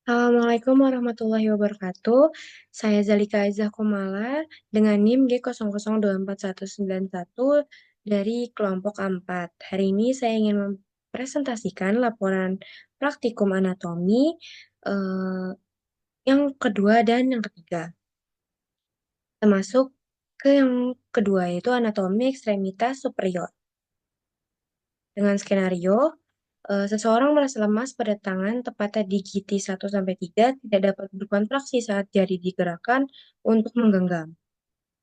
Assalamualaikum warahmatullahi wabarakatuh. Saya Zalika Aizah Kumala dengan NIM G00249191 dari kelompok 4. Hari ini saya ingin mempresentasikan laporan praktikum anatomi eh, yang kedua dan yang ketiga. Termasuk ke yang kedua yaitu anatomi ekstremitas superior. Dengan skenario, seseorang merasa lemas pada tangan, tepatnya di GT 1-3, tidak dapat berkontraksi saat jari digerakkan untuk menggenggam.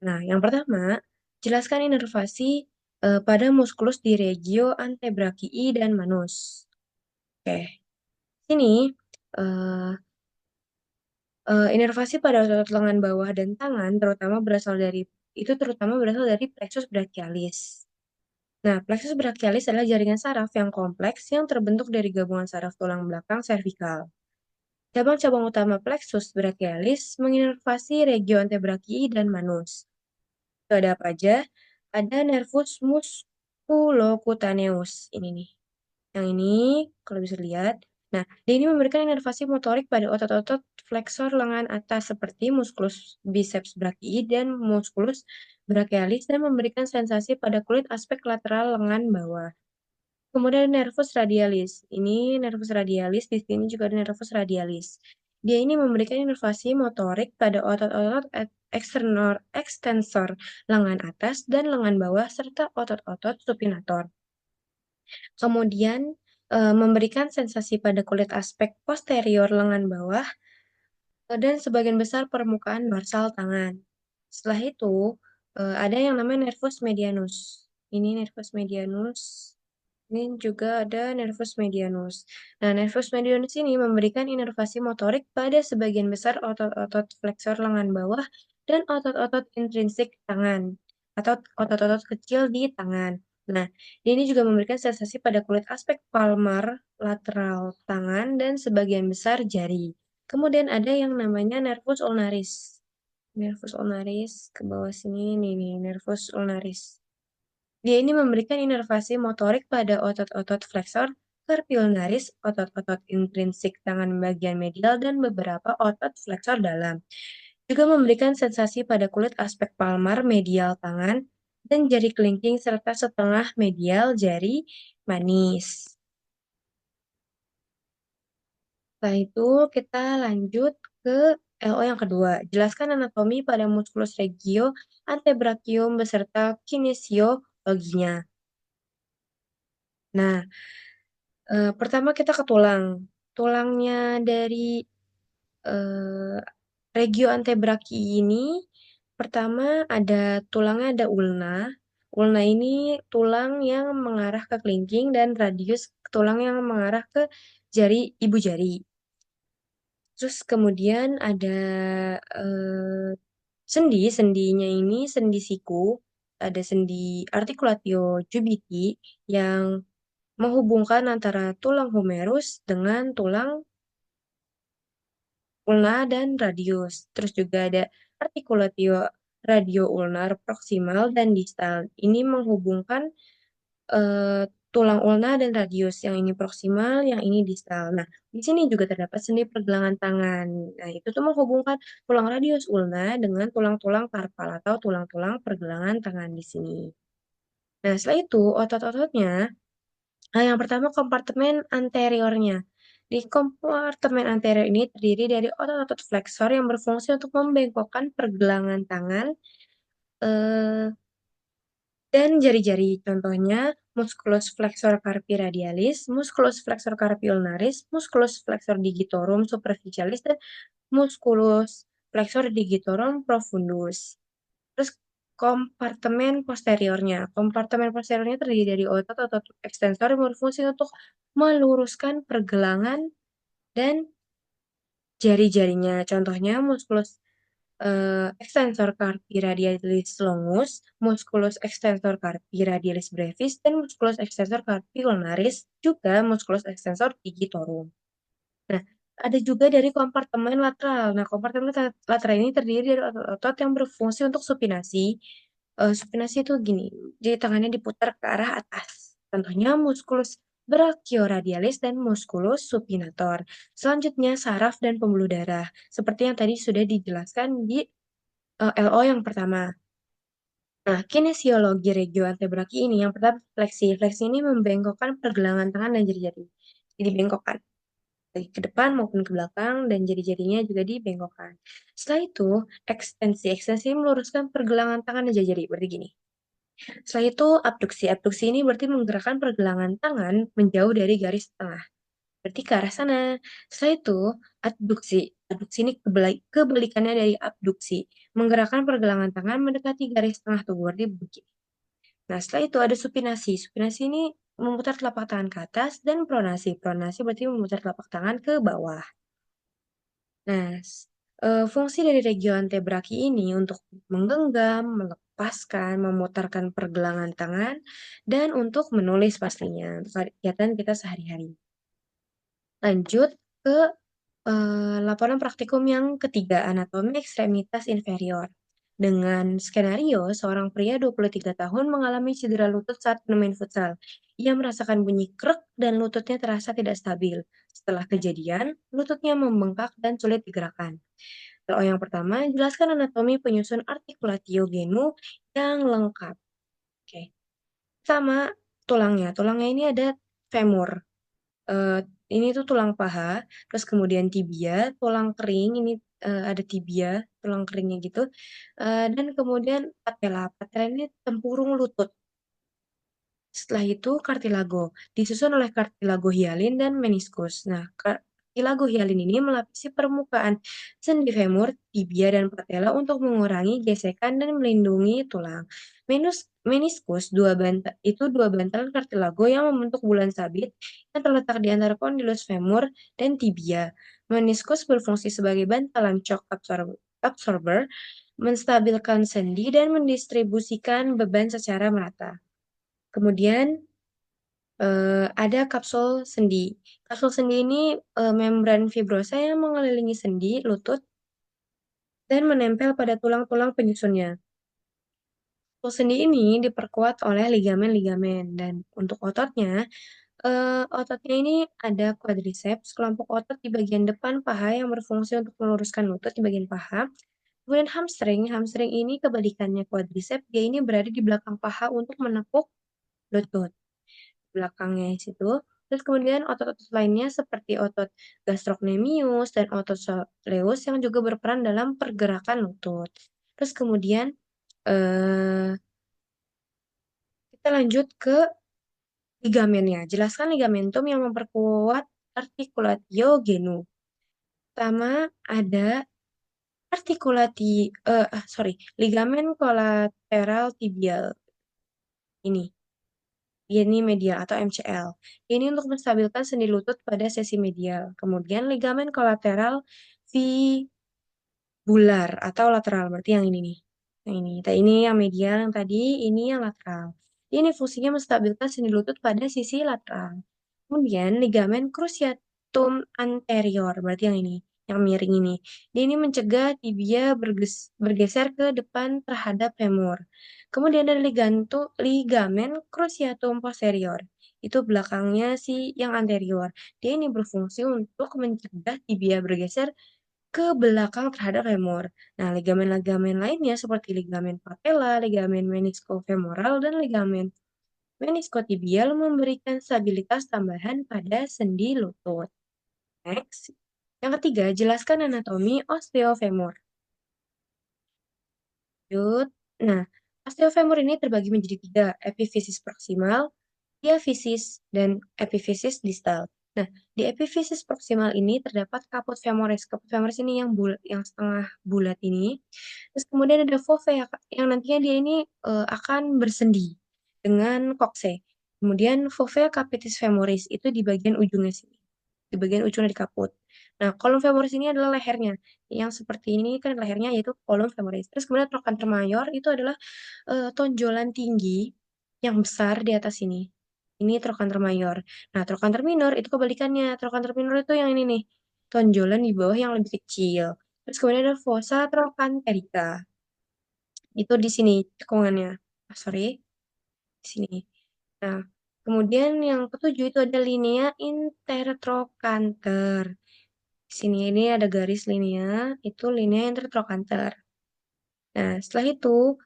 Nah, yang pertama, jelaskan inervasi pada muskulus di regio antebrachii dan manus. Oke, sini eh, inervasi pada otot lengan bawah dan tangan terutama berasal dari plexus brachialis. Nah, plexus brachialis adalah jaringan saraf yang kompleks yang terbentuk dari gabungan saraf tulang belakang servikal. Cabang-cabang utama plexus brachialis menginervasi regio antebrachii dan manus. Itu ada apa aja? Ada nervus musculocutaneus. Ini nih. Yang ini, kalau bisa lihat. Nah, dia ini memberikan inervasi motorik pada otot-otot flexor lengan atas seperti musculus biceps brachii dan musculus brachialis dan memberikan sensasi pada kulit aspek lateral lengan bawah. Kemudian nervus radialis. Ini nervus radialis, di sini juga ada nervus radialis. Dia ini memberikan inervasi motorik pada otot-otot ekstensor lengan atas dan lengan bawah serta otot-otot supinator. Kemudian memberikan sensasi pada kulit aspek posterior lengan bawah dan sebagian besar permukaan dorsal tangan. Setelah itu ada yang namanya nervus medianus. Ini nervus medianus. Ini juga ada nervus medianus. Nah, nervus medianus ini memberikan inervasi motorik pada sebagian besar otot-otot flexor lengan bawah dan otot-otot intrinsik tangan atau otot-otot kecil di tangan. Nah, ini juga memberikan sensasi pada kulit aspek palmar, lateral tangan, dan sebagian besar jari. Kemudian ada yang namanya nervus ulnaris. Nervus ulnaris ke bawah sini, nih, nervus ulnaris. Dia ini memberikan inervasi motorik pada otot-otot flexor carpi ulnaris, otot-otot intrinsik tangan bagian medial, dan beberapa otot flexor dalam. Juga memberikan sensasi pada kulit aspek palmar medial tangan dan jari kelingking serta setengah medial jari manis. Setelah itu kita lanjut ke LO yang kedua. Jelaskan anatomi pada musculus regio antebrachium beserta kinesiologinya. Nah, pertama kita ke tulang. Tulangnya dari eh, regio antebrachii ini, pertama ada ulna. Ulna ini tulang yang mengarah ke kelingking dan radius tulang yang mengarah ke ibu jari. Terus kemudian ada eh, sendinya ini sendi siku, ada sendi articulatio jubiti yang menghubungkan antara tulang humerus dengan tulang ulna dan radius. Terus juga ada articulatio radio-ulnar proximal dan distal. Ini menghubungkan eh, tulang ulna dan radius. Yang ini proximal, yang ini distal. Nah, di sini juga terdapat sendi pergelangan tangan. Nah, itu tuh menghubungkan tulang radius ulna dengan tulang-tulang karpal atau tulang-tulang pergelangan tangan di sini. Nah, setelah itu otot-ototnya. Nah, yang pertama kompartemen anteriornya. Di kompartemen anterior ini terdiri dari otot-otot flexor yang berfungsi untuk membengkokkan pergelangan tangan eh, dan jari-jari. Contohnya musculus flexor carpi radialis, musculus flexor carpi ulnaris, musculus flexor digitorum superficialis, dan musculus flexor digitorum profundus. Terus kompartemen posteriornya. Kompartemen posteriornya terdiri dari otot-otot ekstensor yang berfungsi untuk meluruskan pergelangan dan jari-jarinya. Contohnya musculus extensor carpi radialis longus, musculus extensor carpi radialis brevis, dan musculus extensor carpi ulnaris, juga musculus extensor digitorum. Nah, ada juga dari kompartemen lateral. Nah, kompartemen lateral ini terdiri dari otot-otot yang berfungsi untuk supinasi. Supinasi itu gini, jadi tangannya diputar ke arah atas. Contohnya musculus brachioradialis, dan musculus supinator. Selanjutnya saraf dan pembuluh darah, seperti yang tadi sudah dijelaskan di LO yang pertama. Nah, kinesiologi regio antebraki ini yang pertama fleksi. Fleksi ini membengkokkan pergelangan tangan dan jari-jari. Jadi bengkokkan baik ke depan maupun ke belakang dan jari-jarinya juga dibengkokkan. Setelah itu, ekstensi. Ekstensi meluruskan pergelangan tangan dan jari-jari. Berarti gini. Setelah itu, abduksi. Abduksi ini berarti menggerakkan pergelangan tangan menjauh dari garis tengah. Berarti ke arah sana. Setelah itu, adduksi. Adduksi ini kebalikannya dari abduksi. Menggerakkan pergelangan tangan mendekati garis tengah tubuh. Berarti begini. Nah, setelah itu ada supinasi. Supinasi ini memutar telapak tangan ke atas dan pronasi. Pronasi berarti memutar telapak tangan ke bawah. Nah, fungsi dari regio antebraki ini untuk menggenggam, melepaskan, memutarkan pergelangan tangan, dan untuk menulis pastinya, untuk kegiatan kita sehari-hari. Lanjut ke laporan praktikum yang ketiga, anatomi ekstremitas inferior. Dengan skenario, seorang pria 23 tahun mengalami cedera lutut saat bermain futsal. Ia merasakan bunyi krek dan lututnya terasa tidak stabil. Setelah kejadian, lututnya membengkak dan sulit digerakkan. LO yang pertama, jelaskan anatomi penyusun artikulatio genu yang lengkap. Oke. Sama tulangnya. Tulangnya ini ada femur. Eee, ini tuh tulang paha, terus kemudian tibia, tulang kering, ini, ada tibia, tulang keringnya gitu, dan kemudian patella. Patella ini tempurung lutut. Setelah itu kartilago, disusun oleh kartilago hialin dan meniskus. Nah, kartilago hialin ini melapisi permukaan sendi femur, tibia, dan patella untuk mengurangi gesekan dan melindungi tulang. Meniskus dua bantalan kartilago yang membentuk bulan sabit yang terletak di antara kondilus femur dan tibia. Meniskus berfungsi sebagai bantalan shock absorber, menstabilkan sendi dan mendistribusikan beban secara merata. Kemudian ada kapsul sendi. Kapsul sendi ini, membran fibrosa yang mengelilingi sendi lutut dan menempel pada tulang-tulang penyusunnya. Kapsul sendi ini diperkuat oleh ligamen-ligamen dan untuk ototnya ini ada quadriceps, kelompok otot di bagian depan paha yang berfungsi untuk meluruskan lutut di bagian paha. Kemudian hamstring, hamstring ini kebalikannya quadriceps, dia ini berada di belakang paha untuk menepuk lutut. Belakangnya di situ. Terus kemudian otot-otot lainnya seperti otot gastrocnemius dan otot soleus yang juga berperan dalam pergerakan lutut. Terus kemudian eh, kita lanjut ke ligamennya. Jelaskan ligamentum yang memperkuat articulatio genu. Pertama ada ligamen kolateral tibial ini. Ini medial atau MCL. Ini untuk menstabilkan sendi lutut pada sesi medial. Kemudian ligamen kolateral fibular atau lateral. Berarti yang ini nih. Yang ini. Ini yang medial, yang tadi ini yang lateral. Ini fungsinya menstabilkan sendi lutut pada sisi lateral. Kemudian ligamen cruciatum anterior. Berarti yang ini. Yang miring ini. Dia ini mencegah tibia bergeser ke depan terhadap femur. Kemudian ada ligamen cruciatum posterior. Itu belakangnya si yang anterior. Dia ini berfungsi untuk mencegah tibia bergeser ke belakang terhadap femur. Nah, ligamen-ligamen lainnya seperti ligamen patella, ligamen meniskofemoral, dan ligamen meniskotibial memberikan stabilitas tambahan pada sendi lutut. Next. Yang ketiga, jelaskan anatomi osteofemur. Lanjut. Nah, osteofemur ini terbagi menjadi tiga, epifisis proksimal, diafisis, dan epifisis distal. Nah, di epifisis proksimal ini terdapat caput femoris. Caput femoris ini yang setengah bulat ini. Terus kemudian ada fovea yang nantinya dia ini akan bersendi dengan kokse. Kemudian fovea capitis femoris itu di bagian ujungnya sini. Di bagian ujung dari kaput. Nah, kolum femoris ini adalah lehernya. Yang seperti ini kan lehernya yaitu kolum femoris. Terus kemudian trochanter mayor itu adalah tonjolan tinggi yang besar di atas sini. Ini trochanter mayor. Nah, trochanter minor itu kebalikannya. Trochanter minor itu yang ini nih. Tonjolan di bawah yang lebih kecil. Terus kemudian ada fossa trochanterica. Itu di sini cekungannya. Sorry, di sini. Nah, Kemudian yang ketujuh itu ada linea intertrochanter. Di sini ini ada garis linea, itu linea intertrochanter. Nah, setelah itu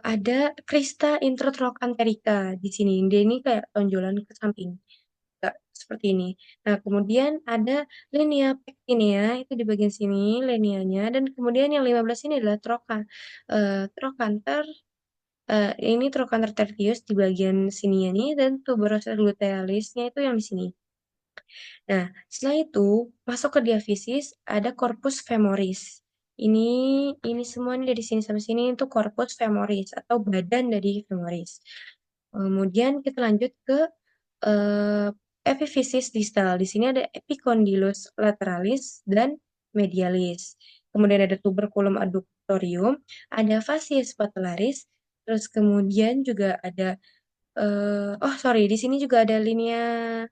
ada crista intertrochanterica di sini. Dia ini kayak tonjolan ke samping, nggak seperti ini. Nah, kemudian ada linea pectinea itu di bagian sini lineanya, dan kemudian yang 15 ini adalah trochanter. Ini trochanter tertius di bagian sininya nih, dan tuberosa lutealisnya itu yang di sini. Nah, setelah itu masuk ke diafisis ada corpus femoris. Ini ini semua nih dari sini sampai sini itu corpus femoris atau badan dari femoris. Kemudian kita lanjut ke eh, epifisis distal. Di sini ada epicondylus lateralis dan medialis. Kemudian ada tuberculum adductorium, ada fascies patellaris, terus kemudian juga ada oh sorry, di sini juga ada linea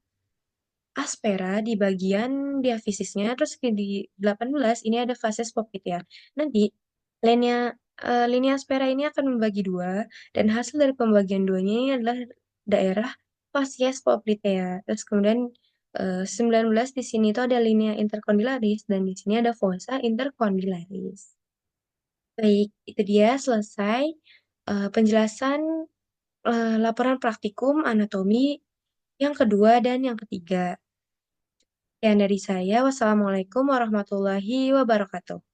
aspera di bagian diafisisnya, terus di 18 ini ada fases poplitea. Nanti linea linea aspera ini akan membagi dua, dan hasil dari pembagian duanya ini adalah daerah facies poplitea. Terus kemudian 19 di sini itu ada linea intercondylaris, dan di sini ada fossa intercondylaris. Baik, itu dia selesai penjelasan laporan praktikum anatomi yang kedua dan yang ketiga. Sekian dari saya. Wassalamualaikum warahmatullahi wabarakatuh.